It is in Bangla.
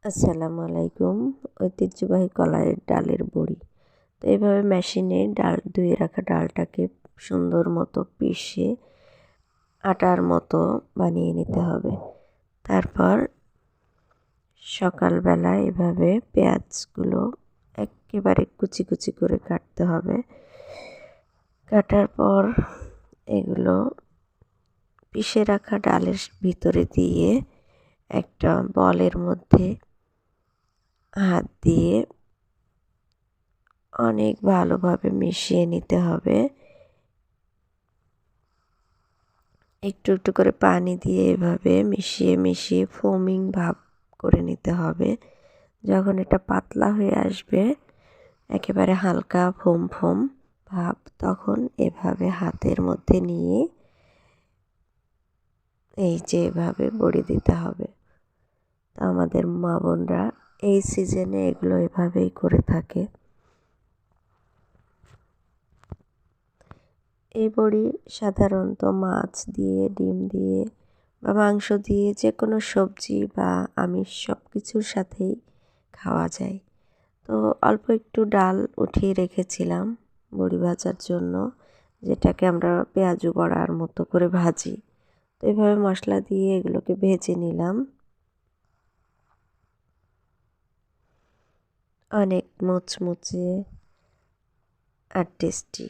আসসালামু আলাইকুম। ঐতিহ্যবাহী কলাইয়ের ডালের বড়ি। তো এভাবে মেশিনে ডাল ধুয়ে রাখা ডালটাকে সুন্দর মতো পিষে আটার মতো বানিয়ে নিতে হবে। তারপর সকালবেলা এভাবে পেঁয়াজগুলো একেবারে কুচি কুচি করে কাটতে হবে। কাটার পর এগুলো পিষে রাখা ডালের ভিতরে দিয়ে একটা বলের মধ্যে হাত দিয়ে অনেক ভালোভাবে মিশিয়ে নিতে হবে। একটু একটু করে পানি দিয়ে এভাবে মিশিয়ে মিশিয়ে ফোমিং ভাব করে নিতে হবে। যখন এটা পাতলা হয়ে আসবে, একেবারে হালকা ফোম ফোম ভাব, তখন এভাবে হাতের মধ্যে নিয়ে এই যে এভাবে বড়ি দিতে হবে। তো আমাদের মা বোনরা এই সিজনে এগুলো এভাবেই করে থাকে। এই বড়ি সাধারণত মাছ দিয়ে, ডিম দিয়ে বা মাংস দিয়ে, যে কোনো সবজি বা আমিষ সব কিছুর সাথেই খাওয়া যায়। তো অল্প একটু ডাল উঠিয়ে রেখেছিলাম বড়ি ভাজার জন্য, যেটাকে আমরা পেঁয়াজু বড়ার মতো করে ভাজি। তো এভাবে মশলা দিয়ে এগুলোকে ভেজে নিলাম। অনেক মুচমুচে আর টেস্টি।